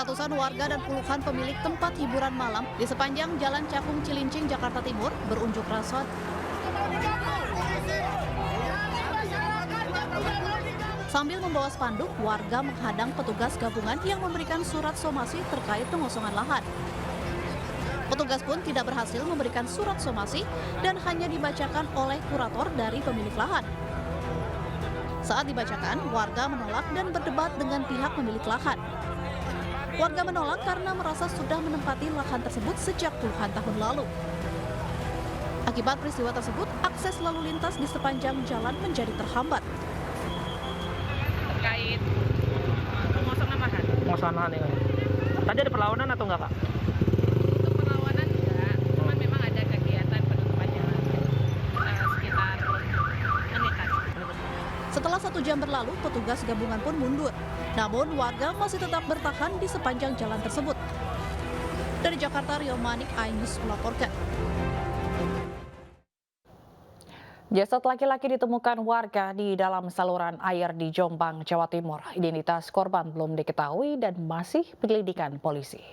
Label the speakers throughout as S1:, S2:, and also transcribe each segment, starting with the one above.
S1: Ratusan warga dan puluhan pemilik tempat hiburan malam di sepanjang Jalan Cakung Cilincing, Jakarta Timur berunjuk rasa sambil membawa spanduk. Warga menghadang petugas gabungan yang memberikan surat somasi terkait pengosongan lahan. Petugas pun tidak berhasil memberikan surat somasi dan hanya dibacakan oleh kurator dari pemilik lahan. Saat dibacakan, warga menolak dan berdebat dengan pihak pemilik lahan. Warga menolak karena merasa sudah menempati lahan tersebut sejak puluhan tahun lalu. Akibat peristiwa tersebut, akses lalu lintas di sepanjang jalan menjadi terhambat.
S2: Terkait pengosongan lahan.
S3: Pengosongan lahan ya. Tadi ada perlawanan atau enggak, Kak?
S2: Untuk perlawanan enggak, cuman memang ada kegiatan penutupan jalan sekitar menitan.
S1: Setelah 1 jam berlalu, petugas gabungan pun mundur. Namun warga masih tetap bertahan di sepanjang jalan tersebut. Dari Jakarta, Rio Manik, iNews melaporkan.
S4: Jasad laki-laki ditemukan warga di dalam saluran air di Jombang, Jawa Timur. Identitas korban belum diketahui dan masih penyelidikan polisi.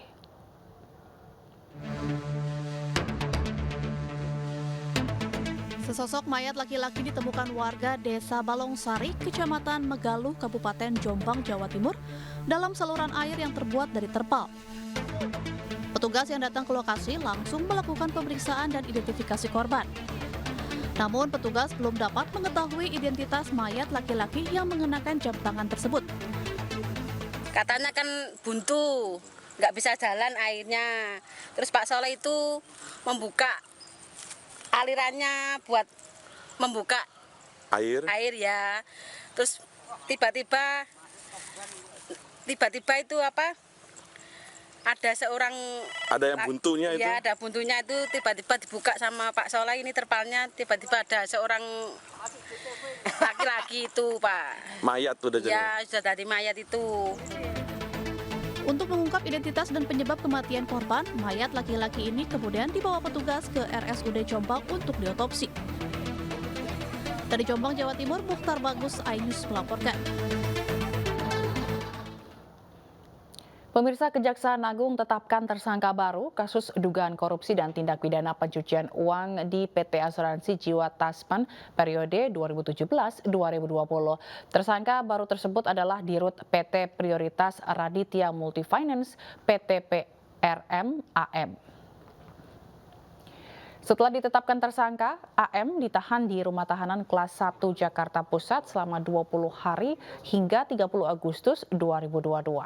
S1: Sesosok mayat laki-laki ditemukan warga Desa Balongsari, Kecamatan Megaluh, Kabupaten Jombang, Jawa Timur, dalam saluran air yang terbuat dari terpal. Petugas yang datang ke lokasi langsung melakukan pemeriksaan dan identifikasi korban. Namun petugas belum dapat mengetahui identitas mayat laki-laki yang mengenakan jam tangan tersebut.
S5: Katanya kan buntu, nggak bisa jalan airnya. Terus Pak Soleh itu membuka alirannya buat membuka air ya. Terus tiba-tiba itu apa? Ada yang buntunya itu? Ya, ada buntunya itu tiba-tiba dibuka sama Pak Soleh, ini terpalnya tiba-tiba ada seorang laki-laki itu, Pak.
S6: Mayat tuh udah jadi?
S5: Ya, sudah dari mayat itu.
S1: Untuk mengungkap identitas dan penyebab kematian korban, mayat laki-laki ini kemudian dibawa petugas ke RSUD Jombang untuk diotopsi. Dari Jombang, Jawa Timur, Mukhtar Bagus, iNews melaporkan.
S4: Pemirsa, Kejaksaan Agung tetapkan tersangka baru kasus dugaan korupsi dan tindak pidana pencucian uang di PT Asuransi Jiwa Tasman periode 2017-2020. Tersangka baru tersebut adalah Dirut PT Prioritas Raditya Multifinance PT PRM AM. Setelah ditetapkan tersangka, AM ditahan di Rumah Tahanan Kelas 1 Jakarta Pusat selama 20 hari hingga 30 Agustus 2022.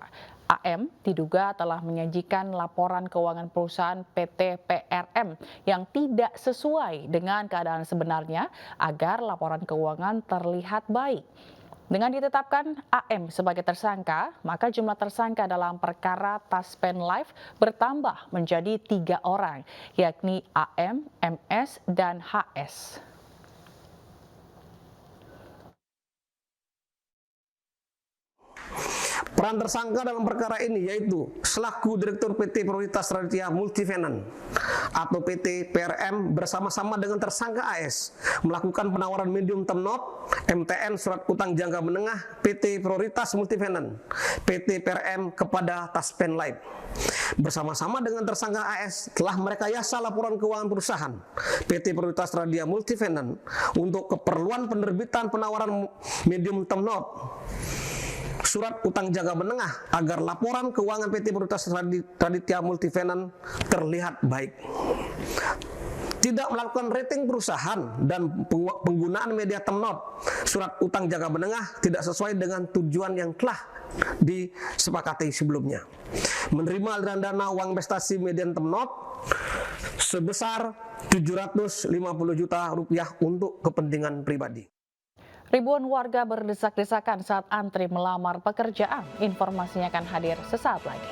S4: AM diduga telah menyajikan laporan keuangan perusahaan PT PRM yang tidak sesuai dengan keadaan sebenarnya agar laporan keuangan terlihat baik. Dengan ditetapkan AM sebagai tersangka, maka jumlah tersangka dalam perkara Taspen Life bertambah menjadi 3 orang, yakni AM, MS, dan HS.
S7: Peran tersangka dalam perkara ini yaitu selaku Direktur PT Prioritas Raditya Multifinance atau PT PRM bersama-sama dengan tersangka AS melakukan penawaran medium term note MTN surat utang jangka menengah PT Prioritas Multifinance PT PRM kepada Taspen Life. Bersama-sama dengan tersangka AS telah merekayasa laporan keuangan perusahaan PT Prioritas Raditya Multifinance untuk keperluan penerbitan penawaran medium term note surat utang jangka menengah agar laporan keuangan PT Prioritas Raditya Multifinance terlihat baik. Tidak melakukan rating perusahaan dan penggunaan media term note surat utang jangka menengah tidak sesuai dengan tujuan yang telah disepakati sebelumnya. Menerima aliran dana uang investasi media term note sebesar 750 juta rupiah untuk kepentingan pribadi.
S4: Ribuan warga berdesak-desakan saat antri melamar pekerjaan. Informasinya akan hadir sesaat lagi.